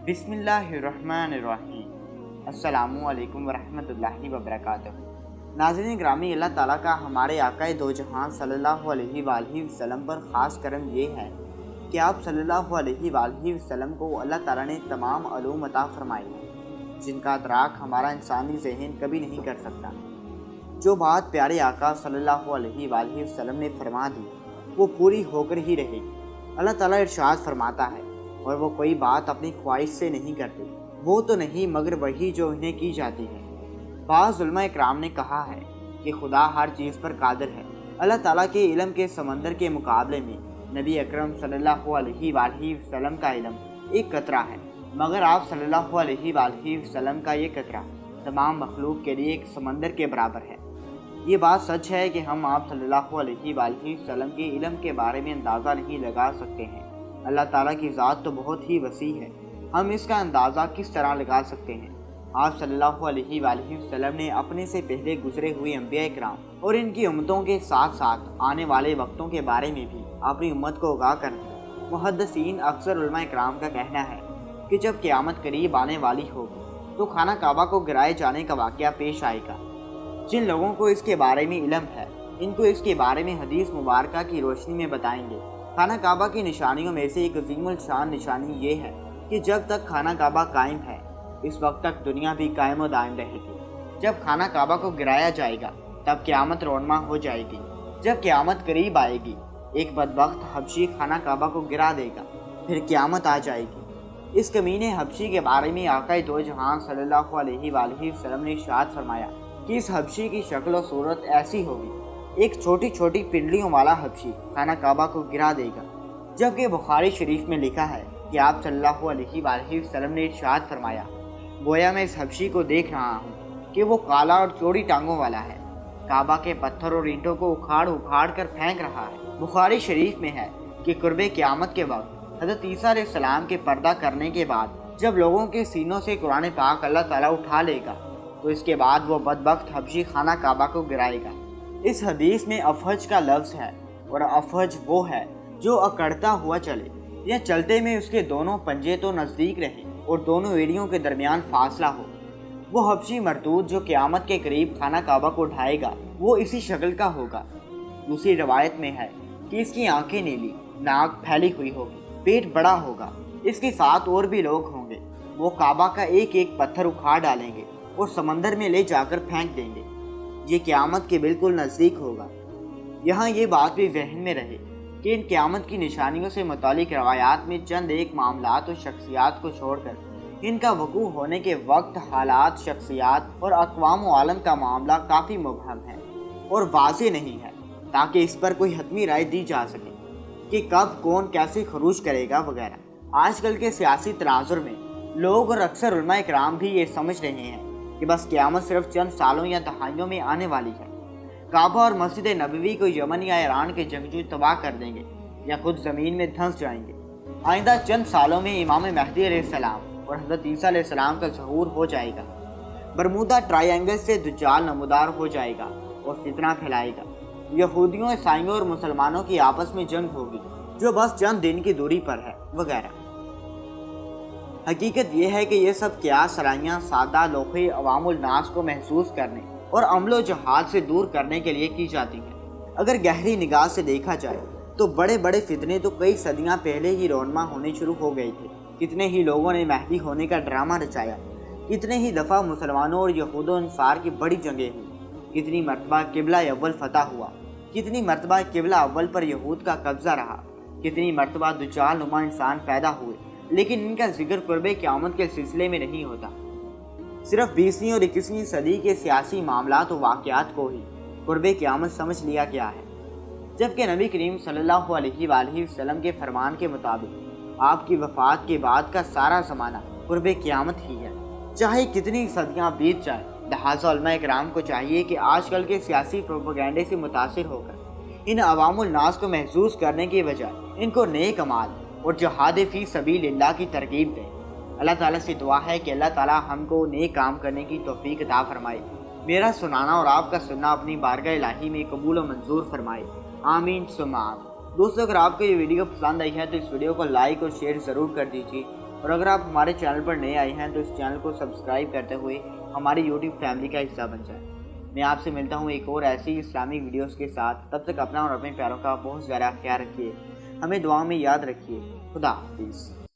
बिस्मिल्लाहिर्रहमानिर्रहीम। अस्सलामु अलैकुम वरहमतुल्लाहि वबरकातुहू। नाज़रीन ग्रामी, अल्लाह ताला का हमारे आकाए दो जहां सल्लल्लाहु अलैहि वसल्लम पर ख़ास करम ये है कि आप सल्लल्लाहु अलैहि वसल्लम को अल्लाह ताला ने तमाम उलूम अता फरमाई है जिनका अदराक हमारा इंसानी ज़हन कभी नहीं कर सकता। जो बात प्यारे आका सल्लल्लाहु अलैहि वसल्लम ने फरमा दी वो पूरी होकर ही रहेगी। अल्लाह ताला इरशाद फरमाता है, और वो कोई बात अपनी ख्वाहिश से नहीं करते, वो तो नहीं मगर वही जो इन्हें की जाती है। बाज़ उलमा इकराम ने कहा है कि खुदा हर चीज़ पर कादिर है। अल्लाह ताला के इल्म के समंदर के मुकाबले में नबी अकरम सल्लल्लाहु अलैहि वसल्लम का इल्म एक कतरा है, मगर आप सल्लल्लाहु अलैहि वसल्लम का ये कतरा तमाम मखलूक के लिए एक समंदर के बराबर है। ये बात सच है कि हम आप सल्लल्लाहु अलैहि वसल्लम के इल्म के बारे में अंदाज़ा नहीं लगा सकते हैं। अल्लाह ताला की ज़ात तो बहुत ही वसी है, हम इसका अंदाज़ा किस तरह लगा सकते हैं। आप सल्लल्लाहु अलैहि वसल्लम ने अपने से पहले गुजरे हुए अंबिया इकराम और इनकी उम्मतों के साथ साथ आने वाले वक्तों के बारे में भी अपनी उम्मत को आगाह कर दिया। मुहद्दिसीन अक्सर उलमा इकराम का कहना है कि जब क़यामत करीब आने वाली होगी तो खाना काबा को गिराए जाने का वाक़या पेश आएगा। जिन लोगों को इसके बारे में इल्म है, इनको इसके बारे में हदीस मुबारका की रोशनी में बताएंगे। खाना काबा की निशानियों में से एक अज़ीमुल शान निशानी ये है कि जब तक खाना काबा कायम है, इस वक्त तक दुनिया भी कायम और दायम रहेगी। जब खाना काबा को गिराया जाएगा तब क़यामत रोनमा हो जाएगी। जब क़यामत करीब आएगी, एक बदबख्त हबशी खाना काबा को गिरा देगा, फिर क़यामत आ जाएगी। इस कमीने हबशी के बारे में आकाए दो जहां सल्लल्लाहु अलैहि वसल्लम ने इरशाद फरमाया कि इस हबशी की शक्ल और सूरत ऐसी होगी, एक छोटी छोटी पिंडलियों वाला हबशी खाना काबा को गिरा देगा। जबकि बुखारी शरीफ में लिखा है कि आप सल्लल्लाहु अलैहि वसल्लम ने इरशाद फरमाया, गोया मैं इस हबशी को देख रहा हूँ कि वो काला और चौड़ी टांगों वाला है, काबा के पत्थर और ईंटों को उखाड़ उखाड़ कर फेंक रहा है। बुखारी शरीफ में है कि कुर्बे क़यामत के वक्त हज़रत ईसा अलैहिस्सलाम के पर्दा करने के बाद जब लोगों के सीनों से कुरान पाक अल्लाह ताला उठा लेगा तो इसके बाद वो बदबख्त हबशी खाना काबा को गिराएगा। इस हदीस में अफहज का लफ्ज़ है, और अफहज वो है जो अकड़ता हुआ चले या चलते में उसके दोनों पंजे तो नज़दीक रहें और दोनों एड़ियों के दरमियान फासला हो। वो हबशी मरदूद जो क़यामत के करीब खाना काबा को ढाएगा वो इसी शक्ल का होगा। दूसरी रवायत में है कि इसकी आंखें नीली, नाक फैली हुई होगी, पेट बड़ा होगा, इसके साथ और भी लोग होंगे। वो काबा का एक एक पत्थर उखाड़ डालेंगे और समंदर में ले जाकर फेंक देंगे। ये क़यामत के बिल्कुल नज़दीक होगा। यहाँ ये बात भी जहन में रहे कि इन क़यामत की निशानियों से मुतालिक रवायात में चंद एक मामलात और शख्सियात को छोड़कर इनका वकू होने के वक्त, हालात, शख्सियात और अक़वाम व आलम का मामला काफ़ी मुबहम है और वाज़ेह नहीं है, ताकि इस पर कोई हतमी राय दी जा सके कि कब कौन कैसे खरूज करेगा वगैरह। आजकल के सियासी तनाजुर में लोग और अक्सर उलमा इकराम भी ये समझ रहे हैं कि बस क़यामत सिर्फ चंद सालों या दहाइयों में आने वाली है। काबा और मस्जिद नबवी को यमन या ईरान के जंगजू तबाह कर देंगे या खुद ज़मीन में धंस जाएंगे। आइंदा चंद सालों में इमाम महदी अलैहिस्सलाम और हज़रत ईसा अलैहिस्सलाम का ज़हूर हो जाएगा। बरमूदा ट्रायंगल से दज्जाल नमूदार हो जाएगा और फितना फैलाएगा। यहूदियों, ईसाइयों और मुसलमानों की आपस में जंग होगी जो बस चंद दिन की दूरी पर है वगैरह। हकीकत यह है कि ये सब क़यास सराइयाँ सादा लोखे अवामुल नास को महसूस करने और अमलो जहाज से दूर करने के लिए की जाती हैं। अगर गहरी निगाह से देखा जाए तो बड़े बड़े फितने तो कई सदियां पहले ही रौनमा होने शुरू हो गए थे। कितने ही लोगों ने महदी होने का ड्रामा रचाया, कितने ही दफ़ा मुसलमानों और यहूद अंसार की बड़ी जंगें हुई, कितनी मरतबा किबला अव्वल फतह हुआ, कितनी मरतबा किबला अव्वल पर यहूद का कब्ज़ा रहा, कितनी मरतबा दुजाल नुमा इंसान पैदा हुए, लेकिन इनका जिक्र कुर्बे क़यामत के सिलसिले में नहीं होता। सिर्फ 20वीं और 21वीं सदी के सियासी मामलात और वाक़यात को ही कुर्बे क़यामत समझ लिया गया है, जबकि नबी करीम सल्लल्लाहु अलैहि वसल्लम के फरमान के मुताबिक आपकी वफ़ात के बाद का सारा ज़माना कुर्बे क़यामत ही है, चाहे कितनी सदियाँ बीत जाए। लिहाज़ा उलमा इकराम को चाहिए कि आजकल के सियासी प्रोपेगेंडे से मुतासिर होकर इन अवामुल नास को महसूस करने की बजाय इनको नेक अमाल और जहाद फ़ी सबीलिल्लाह की तरकीब दें। अल्लाह ताला से दुआ है कि अल्लाह ताला हमको नेक काम करने की तौफीक अता फरमाए। मेरा सुनाना और आपका सुनना अपनी बारगाह इलाही में कबूल और मंजूर फरमाए। आमीन सुम्मा आमीन। दोस्तों, अगर आपको ये वीडियो पसंद आई है तो इस वीडियो को लाइक और शेयर ज़रूर कर दीजिए اور اگر آپ ہمارے چینل پر نئے آئے ہیں تو اس چینل کو سبسکرائب کرتے ہوئے ہماری یوٹیوب فیملی کا حصہ بن جائیں۔ میں آپ سے ملتا ہوں ایک اور ایسی اسلامک ویڈیوز کے ساتھ، تب تک اپنا اور اپنے پیاروں کا بہت زیادہ خیال رکھیے، ہمیں دعاؤں میں یاد رکھیے۔ خدا حافظ۔